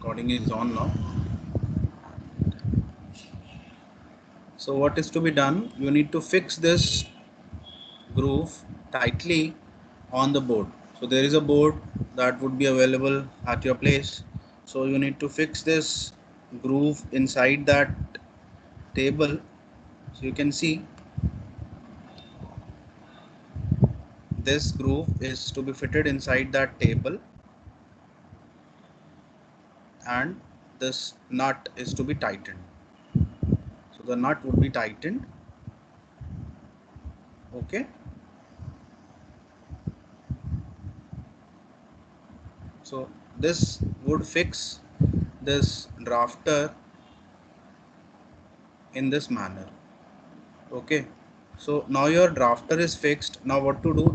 Recording is on now. So what is to be done? You need to fix this groove tightly on the board. So there is a board that would be available at your place. So you need to fix this groove inside that table. So you can see this groove is to be fitted inside that table, and this nut is to be tightened. So the nut would be tightened. Okay. So this would fix this drafter in this manner. Okay. So now your drafter is fixed. Now what to do?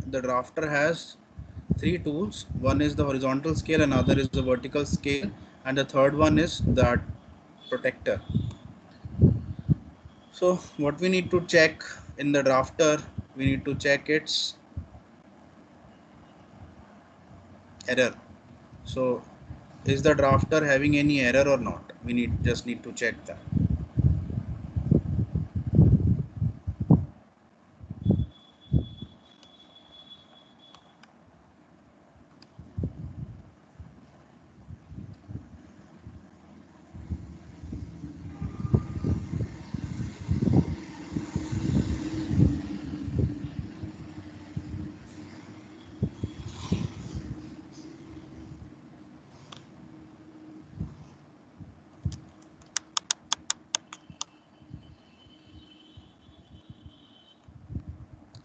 The drafter has three tools. One is the horizontal scale, another is the vertical scale, and the third one is that protector. So what we need to check in the drafter, we need to check its error. So is the drafter having any error or not? We just need to check that.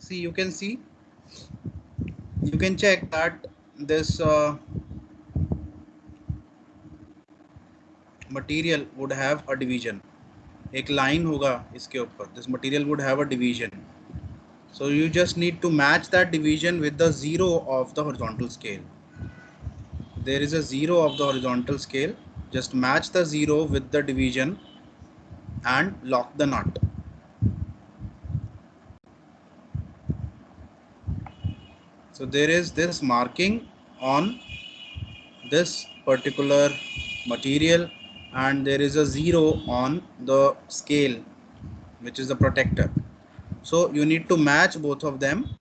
See, you can check that this material would have a division. एक line होगा इसके ऊपर. This material would have a division. So you just need to match that division with the zero of the horizontal scale. There is a zero of the horizontal scale. Just match the zero with the division and lock the nut. So there is this marking on this particular material, and there is a zero on the scale, which is the protector. So you need to match both of them.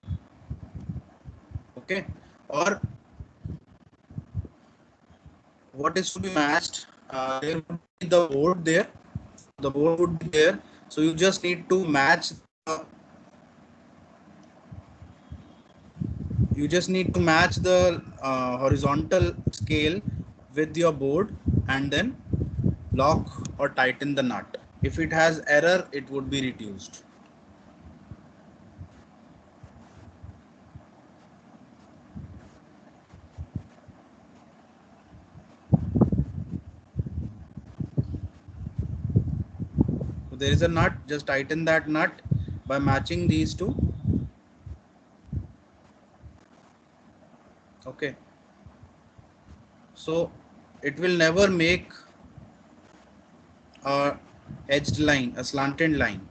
Okay. Or what is to be matched? There would be the board there. The board would be there. So you just need to match the horizontal scale with your board, and then lock or tighten the nut. If it has error, it would be reduced. So there is a nut, just tighten that nut by matching these two. Okay. So it will never make a edged line, a slanted line.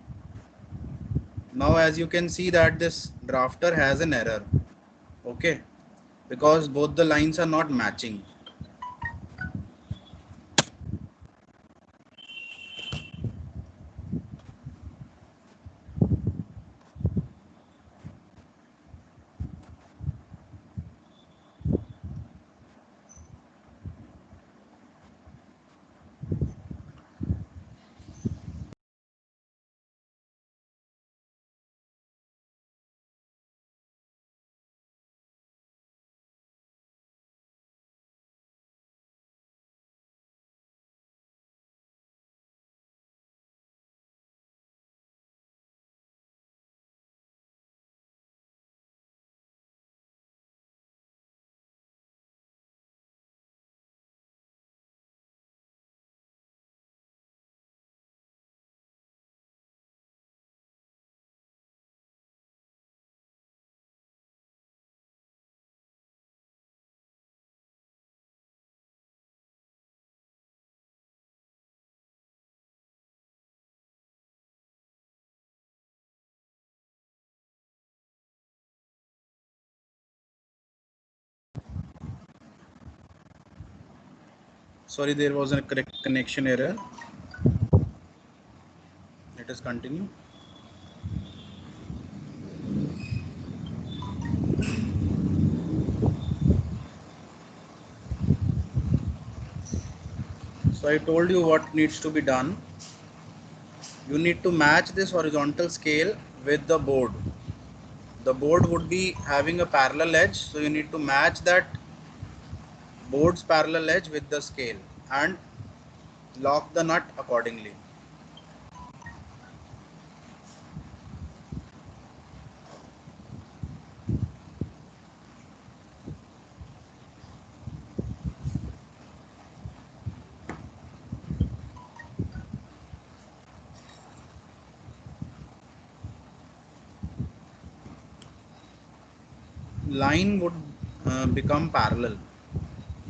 Now as you can see that this drafter has an error. Okay, because both the lines are not matching. Sorry, there was a correct connection error. Let us continue. So I told you what needs to be done. You need to match this horizontal scale with the board. The board would be having a parallel edge, so you need to match that board's parallel edge with the scale and lock the nut accordingly. Line would become parallel.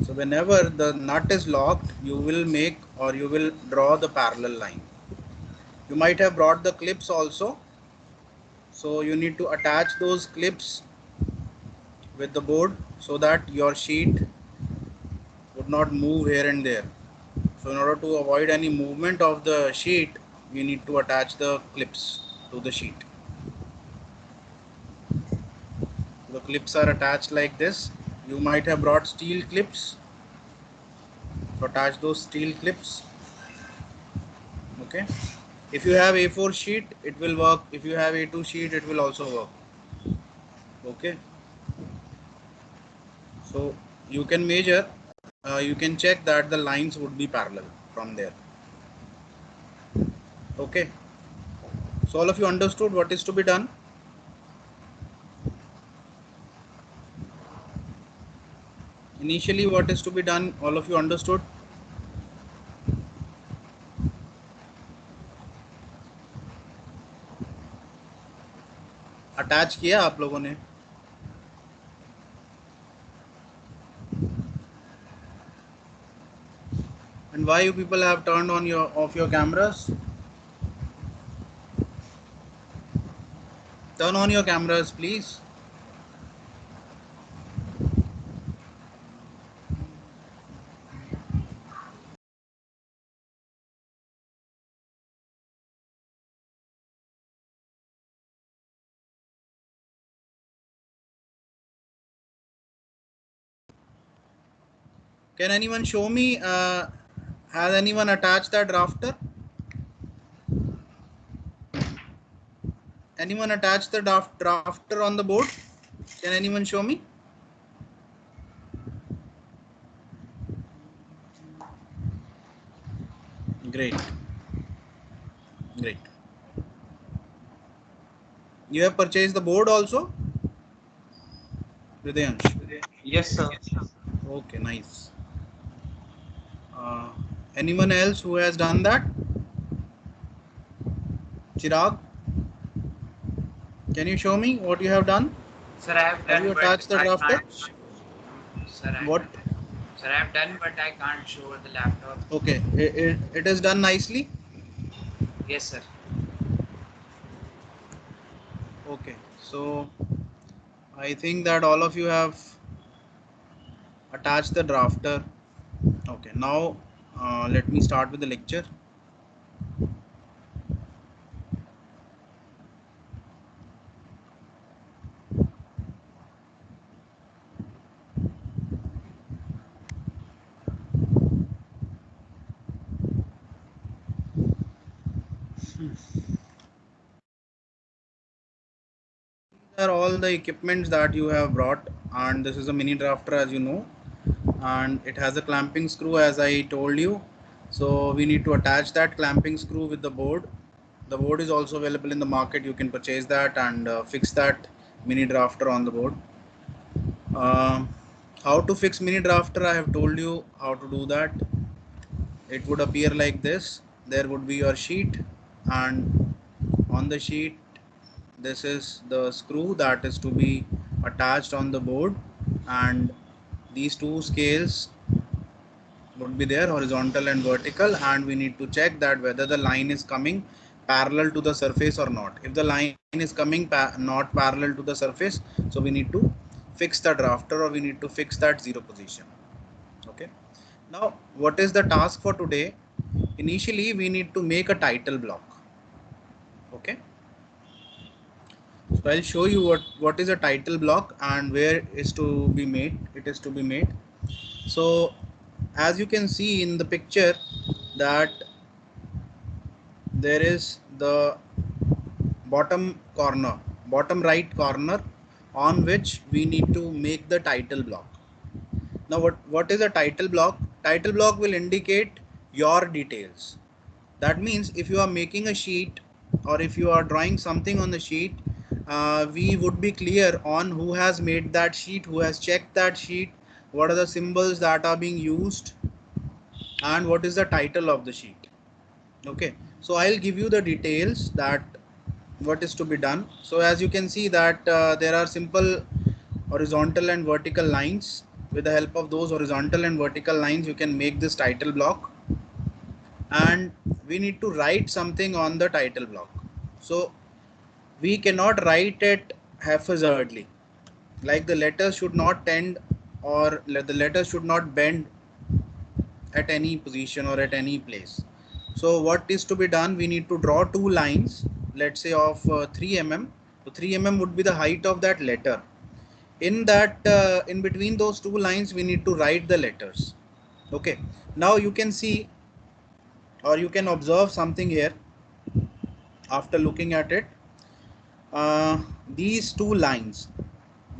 So whenever the nut is locked, you will make or you will draw the parallel line. You might have brought the clips also. So you need to attach those clips with the board so that your sheet would not move here and there. So in order to avoid any movement of the sheet, you need to attach the clips to the sheet. The clips are attached like this. You might have brought steel clips. So attach those steel clips. Okay. If you have A4 sheet, it will work. If you have A2 sheet, it will also work. Okay. So you can measure, you can check that the lines would be parallel from there. Okay. So all of you understood what is to be done? Initially, what is to be done, all of you understood? Attach किया आप लोगों ने? And why you people have turned on off your cameras? Turn on your cameras, please. Can anyone show me? Has anyone attached that rafter? Anyone attached the rafter on the board? Can anyone show me? Great. Great. You have purchased the board also? Hridayansh? Yes, sir. Okay, nice. Anyone else who has done that? Chirag, can you show me what you have done? Sir, I have Have you done, but attached the I rafter? can't. Sir, What? I have done, but I can't show the laptop. Okay, it is done nicely. Yes, sir. Okay, so I think that all of you have attached the drafter. Okay, now let me start with the lecture. These are all the equipments that you have brought, and this is a mini drafter, as you know, and it has a clamping screw, as I told you. So we need to attach that clamping screw with the board. The board is also available in the market. You can purchase that and fix that mini drafter on the board. How to fix mini drafter, I have told you how to do that. It would appear like this. There would be your sheet, and on the sheet this is the screw that is to be attached on the board, and these two scales would be there, horizontal and vertical, and we need to check that whether the line is coming parallel to the surface or not. If the line is coming not parallel to the surface, so we need to fix the drafter, or we need to fix that zero position. Okay, Now, what is the task for today? Initially, we need to make a title block. Okay. So I'll show you what is a title block and where is to be made. It is to be made. So as you can see in the picture that there is the bottom corner, bottom right corner on which we need to make the title block. Now what is a title block? Title block will indicate your details. That means if you are making a sheet or if you are drawing something on the sheet, we would be clear on who has made that sheet, who has checked that sheet, what are the symbols that are being used, and what is the title of the sheet. Okay, so I'll give you the details that what is to be done. So as you can see that there are simple horizontal and vertical lines. With the help of those horizontal and vertical lines, you can make this title block, and we need to write something on the title block. So we cannot write it haphazardly, like the letters should not tend or the letters should not bend at any position or at any place. So what is to be done? We need to draw two lines, let's say of 3 mm. So 3 mm would be the height of that letter. In that in between those two lines we need to write the letters. Okay, now you can see or you can observe something here after looking at it. These two lines,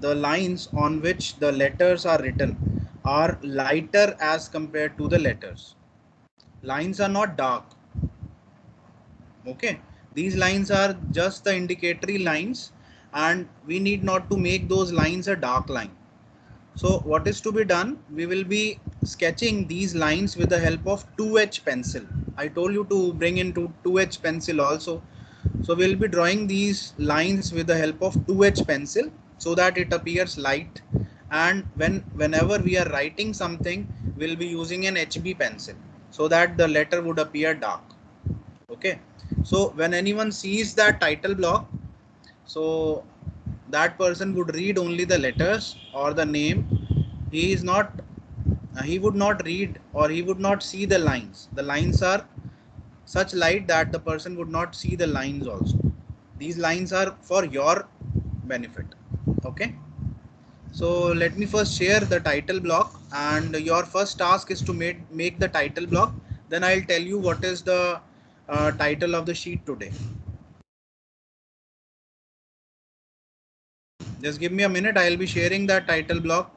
the lines on which the letters are written, are lighter as compared to the letters. Lines are not dark. Okay, these lines are just the indicatory lines, and we need not to make those lines a dark line. So what is to be done? We will be sketching these lines with the help of 2H pencil. I told you to bring in 2H pencil also. So we'll be drawing these lines with the help of 2H pencil so that it appears light, and whenever we are writing something, we'll be using an HB pencil so that the letter would appear dark. Okay, so when anyone sees that title block, so that person would read only the letters or the name. He is not he would not read or he would not see the lines. The lines are such light that the person would not see the lines also. These lines are for your benefit. Okay, so let me first share the title block, and your first task is to make the title block. Then I'll tell you what is the title of the sheet today. Just give me a minute, I'll be sharing that title block.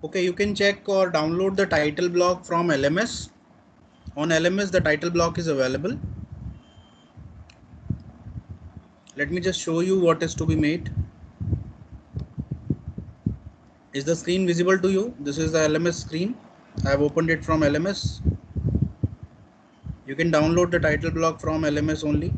Okay, you can check or download the title block from LMS. On LMS, the title block is available. Let me just show you what is to be made. Is the screen visible to you? This is the LMS screen. I have opened it from LMS. You can download the title block from LMS only.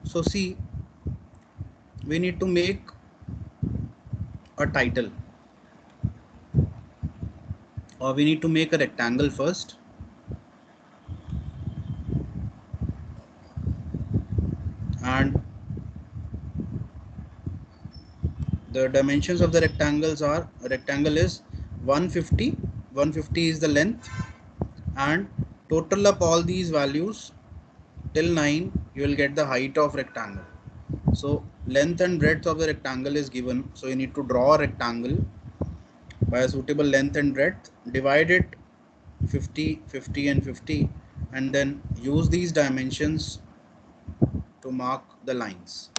So see, we need to make a title, or we need to make a rectangle first. And the dimensions of the rectangle is 150. 150 is the length, and total up all these values till 9, you will get the height of rectangle. So length and breadth of the rectangle is given, so you need to draw a rectangle by a suitable length and breadth, divide it 50, 50 and 50, and then use these dimensions to mark the lines.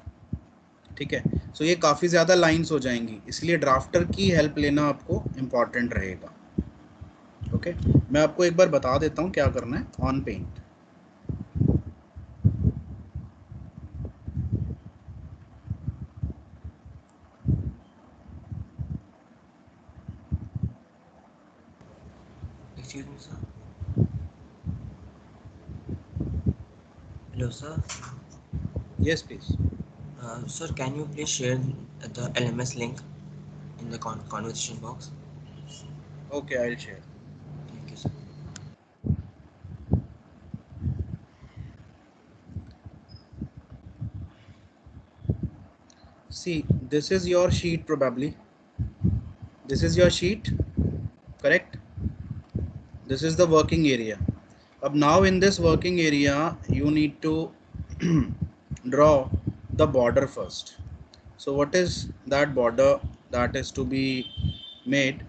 ठीक है, सो ये काफ़ी ज़्यादा lines हो जाएंगी, इसलिए drafter की help लेना आपको इम्पॉर्टेंट रहेगा. ओके, मैं आपको एक बार बता देता हूँ क्या करना है on paint. Excuse me, sir. Hello, sir. Yes, please. Sir, can you please share the LMS link in the conversation box? Okay, I'll share. Thank you, sir. See, this is your sheet probably. This is your sheet, correct? This is the working area. Now in this working area, you need to draw the border first. So what is that border that is to be made?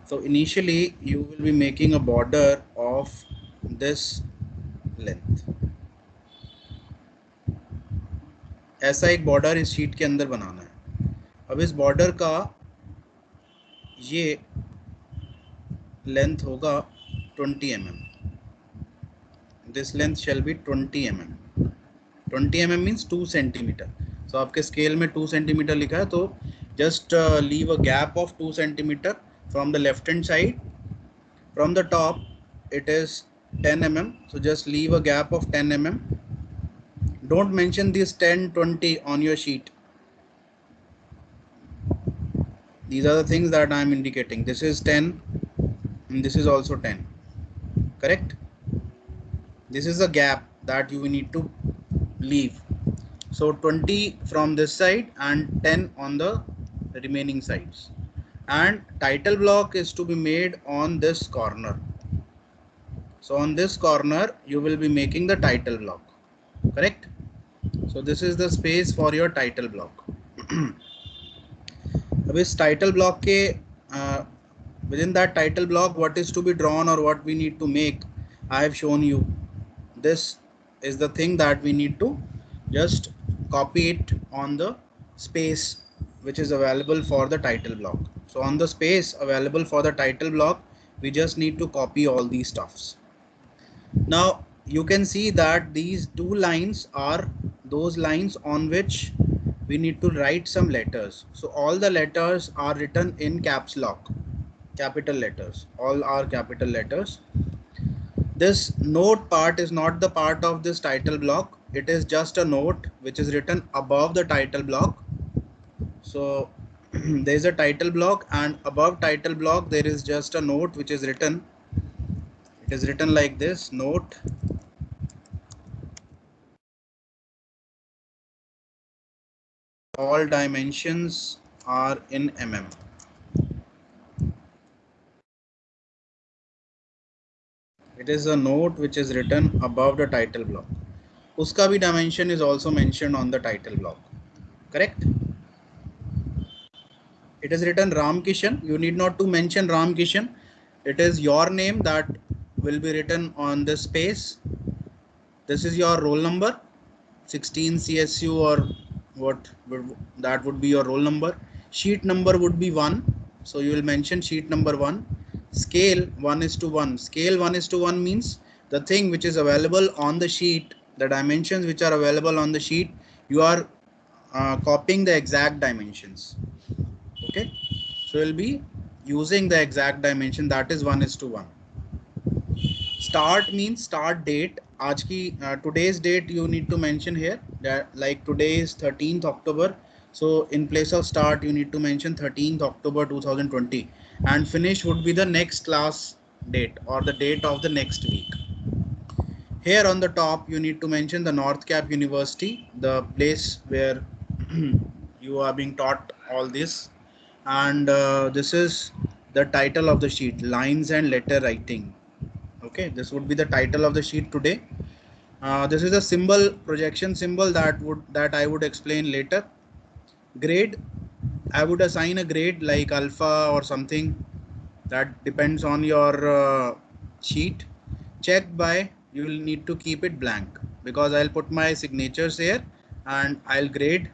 So initially you will be making a border of this length. ऐसा एक border इस sheet के अंदर बनाना है. अब इस border का ये लेंथ होगा 20 mm. This length shall be 20 mm. 20 mm means 2 centimeter. So आपके स्केल में 2 centimeter लिखा है, तो just leave a gap of 2 centimeter from the left hand side. From the top it is 10 mm, so just leave a gap of 10 mm. Don't mention this 10, 20 on your sheet. These are the things that I am indicating. This is 10 and this is also 10, correct? This is a gap that you need to leave. So 20 from this side and 10 on the remaining sides. And title block is to be made on this corner. So on this corner you will be making the title block, correct? So this is the space for your title block. अब इस title block के within that title block, what is to be drawn or what we need to make, I have shown you. This is the thing that we need to just copy it on the space which is available for the title block. So on the space available for the title block, we just need to copy all these stuffs. Now you can see that these two lines are those lines on which we need to write some letters. So all the letters are written in caps lock, capital letters, all are capital letters. This note part is not the part of this title block. It is just a note which is written above the title block. So there is a title block, and above title block there is just a note which is written. It is written like this: note all dimensions are in mm. It is a note which is written above the title block. Uska bhi dimension is also mentioned on the title block, correct? it is written Ram Kishan. You need not to mention Ram Kishan. It is your name that will be written on this space. This is your roll number, 16 CSU or what that would be your roll number. Sheet number would be 1. So you will mention sheet number 1. Scale 1:1. Scale 1:1 means the thing which is available on the sheet, the dimensions which are available on the sheet, you are copying the exact dimensions. Okay, so you'll be using the exact dimension, that is 1:1. Start means start date. आज की today's date you need to mention here, that like today is 13th October, so in place of start you need to mention 13th October 2020, and finish would be the next class date or the date of the next week. Here on the top you need to mention the North Cap University, the place where you are being taught all this, and this is the title of the sheet, lines and letter writing. Okay, this would be the title of the sheet today. This is a symbol, projection symbol that I would explain later. Grade, I would assign a grade like alpha or something, that depends on your sheet. Check by, you will need to keep it blank because I'll put my signatures here and I'll grade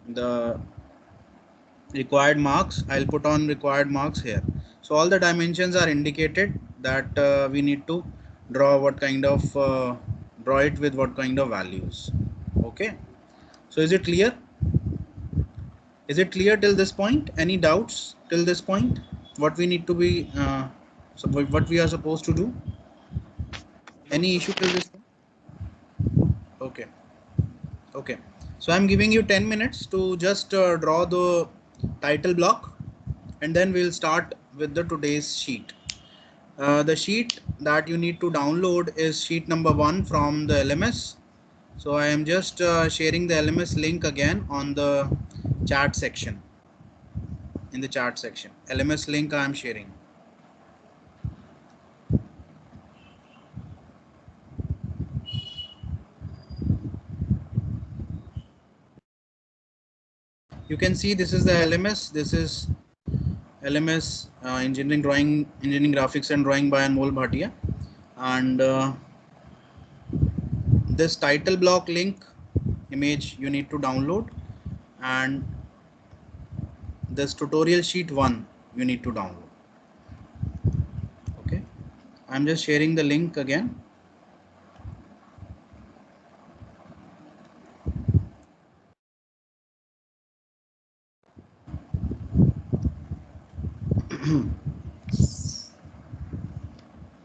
the required marks. I'll put on required marks here. So all the dimensions are indicated that we need to draw what kind of draw it with what kind of values. Okay, so is it clear? Is it clear till this point? Any doubts till this point? What we need to be so what we are supposed to do? Any issue till this point? Okay, okay, so I'm giving you 10 minutes to just draw the title block, and then we'll start with the today's sheet. The sheet that you need to download is sheet number 1 from the LMS. So I am just sharing the LMS link again on the chat section. In the chat section, LMS link I am sharing. You can see this is the LMS. This is LMS engineering drawing, engineering graphics and drawing by Anmol Bhatia, and this title block link image you need to download, and this tutorial sheet 1 you need to download. Okay, I'm just sharing the link again.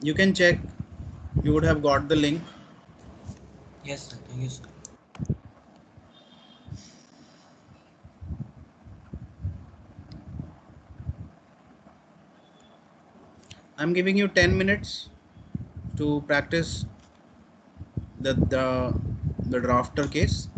You can check, you would have got the link. Yes, sir. Thank you, sir. I'm giving you 10 minutes to practice the drafter case.